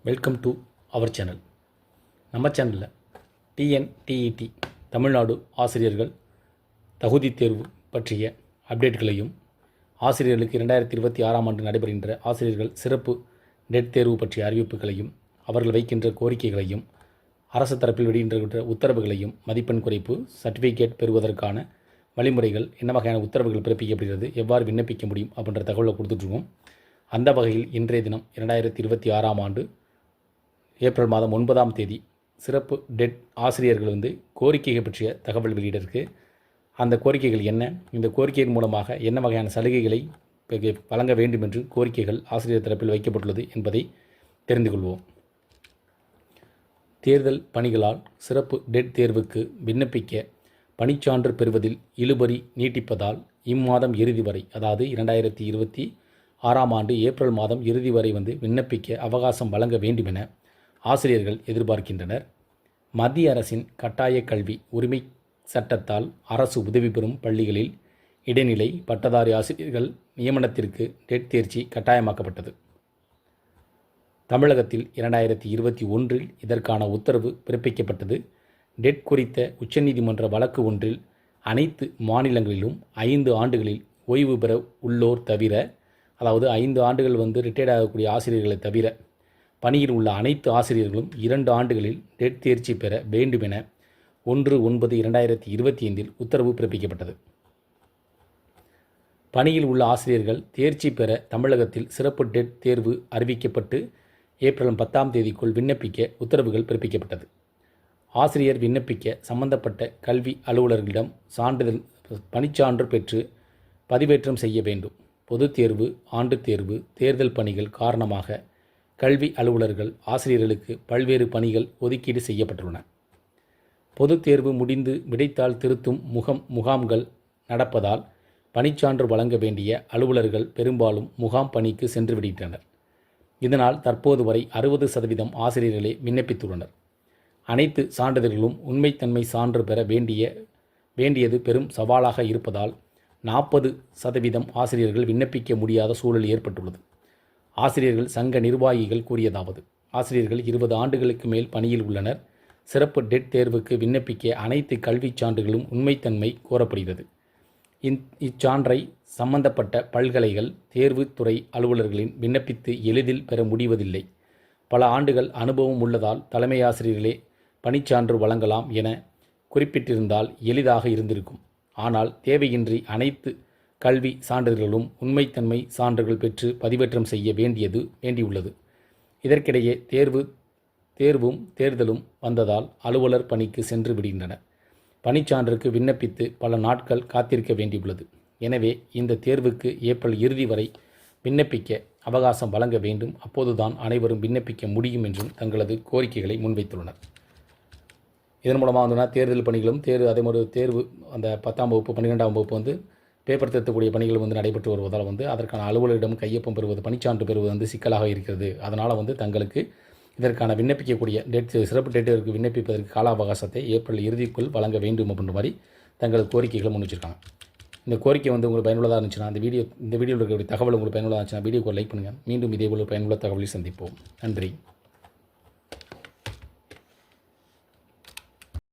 Welcome to our channel. நம்ம சேனலில் TNTET Tamil Nadu ஆசிரியர்கள் தகுதி தேர்வு பற்றிய அப்டேட்களையும், ஆசிரியர்களுக்கு 2026ஆம் ஆண்டு நடைபெறுகின்ற ஆசிரியர்கள் சிறப்பு நெட் தேர்வு பற்றிய அறிவிப்புகளையும், அவர்கள் வைக்கின்ற கோரிக்கைகளையும், அரசு தரப்பில் வெளியிடுகின்ற உத்தரவுகளையும், மதிப்பெண் குறைப்பு, சர்டிஃபிகேட் பெறுவதற்கான வழிமுறைகள், என்ன வகையான உத்தரவுகள் பிறப்பிக்கப்படுகிறது, எவ்வாறு விண்ணப்பிக்க முடியும் அப்படின்ற தகவலை கொடுத்துட்ருக்கோம். அந்த வகையில் இன்றைய தினம் 2026ஆம் ஆண்டு ஏப்ரல் மாதம் 9ஆம் தேதி சிறப்பு டெட் ஆசிரியர்கள் கோரிக்கைகள் பற்றிய தகவல் வெளியிடருக்கு. அந்த கோரிக்கைகள் என்ன, இந்த கோரிக்கையின் மூலமாக என்ன வகையான சலுகைகளை வழங்க வேண்டும் என்று கோரிக்கைகள் ஆசிரியர் தரப்பில் வைக்கப்பட்டுள்ளது என்பதை தெரிந்து கொள்வோம். தேர்தல் பணிகளால் சிறப்பு டெட் தேர்வுக்கு விண்ணப்பிக்க பணிச்சான்று பெறுவதில் இழுபறி நீட்டிப்பதால் இம்மாதம் இறுதி வரை, அதாவது 2026ஆம் ஆண்டு ஏப்ரல் மாதம் இறுதி வரை விண்ணப்பிக்க அவகாசம் வழங்க வேண்டும் என ஆசிரியர்கள் எதிர்பார்க்கின்றனர். மத்திய அரசின் கட்டாய கல்வி உரிமை சட்டத்தால் அரசு உதவி பெறும் பள்ளிகளில் இடைநிலை பட்டதாரி ஆசிரியர்கள் நியமனத்திற்கு டெட் தேர்ச்சி கட்டாயமாக்கப்பட்டது. தமிழகத்தில் 2021இல் இதற்கான உத்தரவு பிறப்பிக்கப்பட்டது. டெட் குறித்த உச்சநீதிமன்ற வழக்கு ஒன்றில் அனைத்து மாநிலங்களிலும் 5 ஆண்டுகளில் ஓய்வு பெற உள்ளோர் தவிர, அதாவது 5 ஆண்டுகள் ரிட்டையர்ட் ஆகக்கூடிய ஆசிரியர்களை தவிர பணியில் உள்ள அனைத்து ஆசிரியர்களும் 2 ஆண்டுகளில் டெட் தேர்ச்சி பெற வேண்டும் என 1/9/2025இல் உத்தரவு பிறப்பிக்கப்பட்டது. பணியில் உள்ள ஆசிரியர்கள் தேர்ச்சி பெற தமிழகத்தில் சிறப்பு டெட் தேர்வு அறிவிக்கப்பட்டு ஏப்ரல் 10ஆம் தேதிக்குள் விண்ணப்பிக்க உத்தரவுகள் பிறப்பிக்கப்பட்டது. ஆசிரியர் விண்ணப்பிக்க சம்பந்தப்பட்ட கல்வி அலுவலர்களிடம் பணிச்சான்று பெற்று பதிவேற்றம் செய்ய வேண்டும். பொதுத் தேர்வு, ஆண்டுத் தேர்வு, தேர்தல் பணிகள் காரணமாக கல்வி அலுவலர்கள் ஆசிரியர்களுக்கு பல்வேறு பணிகள் ஒதுக்கீடு செய்யப்பட்டுள்ளன. பொதுத் தேர்வு முடிந்து விடைத்தாள் திருத்தும் முகாம்கள் நடப்பதால் பணிச்சான்று வழங்க வேண்டிய அலுவலர்கள் பெரும்பாலும் முகாம் பணிக்கு சென்று விடுகின்றனர். இதனால் தற்போது வரை 60% ஆசிரியர்களே விண்ணப்பித்துள்ளனர். அனைத்து சான்றிதழ்களும் உண்மைத்தன்மை சான்று பெற வேண்டியது பெரும் சவாலாக இருப்பதால் 40% ஆசிரியர்கள் விண்ணப்பிக்க முடியாத சூழல் ஏற்பட்டுள்ளது. ஆசிரியர்கள் சங்க நிர்வாகிகள் கூறியதாவது: ஆசிரியர்கள் 20 ஆண்டுகளுக்கு மேல் பணியில் உள்ளனர். சிறப்பு டெட் தேர்வுக்கு விண்ணப்பிக்க அனைத்து கல்வி சான்றுகளும் உண்மைத்தன்மை கோரப்படுகிறது. இச்சான்றை சம்பந்தப்பட்ட பல்கலைகள், தேர்வுத்துறை அலுவலர்களின் விண்ணப்பித்து எளிதில் பெற முடிவதில்லை. பல ஆண்டுகள் அனுபவம் உள்ளதால் தலைமை ஆசிரியர்களே பணிச்சான்று வழங்கலாம் என குறிப்பிட்டிருந்தால் எளிதாக இருந்திருக்கும். ஆனால் தேவையின்றி அனைத்து கல்வி சான்றிதழ்களும் உண்மைத்தன்மை சான்றுகள் பெற்று பதிவேற்றம் செய்ய வேண்டியுள்ளது. இதற்கிடையே தேர்வும் தேர்தலும் வந்ததால் அலுவலர் பணிக்கு சென்று விடுகின்றனர். பணிச்சான்றுக்கு விண்ணப்பித்து பல நாட்கள் காத்திருக்க வேண்டியுள்ளது. எனவே இந்த தேர்வுக்கு ஏப்ரல் இறுதி வரை விண்ணப்பிக்க அவகாசம் வழங்க வேண்டும். அப்போதுதான் அனைவரும் விண்ணப்பிக்க முடியும் என்றும் தங்களது கோரிக்கைகளை முன்வைத்துள்ளனர். இதன் மூலமாக தேர்தல் பணிகளும் அதே தேர்வு அந்த 10ஆம் வகுப்பு 12ஆம் வகுப்பு பேப்பர் திருத்தக்கூடிய பணிகள் நடைபெற்று வருவதால் அதற்கான அலுவலரிடம் கையொப்பம் பெறுவது, பணிச்சான்று பெறுவது சிக்கலாக இருக்கிறது. அதனால் தங்களுக்கு இதற்கான விண்ணப்பிக்கக்கூடிய சிறப்பு டேட்டிற்கு விண்ணப்பிப்பதற்கு கால அவகாசத்தை ஏப்ரல் இறுதிக்குள் வழங்க வேண்டும் அப்படின்ற மாதிரி தங்களது கோரிக்கைகளை முன் வச்சிருக்காங்க. இந்த கோரிக்கை உங்களுக்கு பயனுள்ளதாக இருந்துச்சுன்னா, இந்த வீடியோவில் இருக்கக்கூடிய தகவல் உங்களுக்கு பயனுள்ளதாக இருந்துச்சுன்னா வீடியோக்கு லைக் பண்ணுங்கள். மீண்டும் இதேபோல் பயனுள்ள தகவலை சந்திப்போம். நன்றி.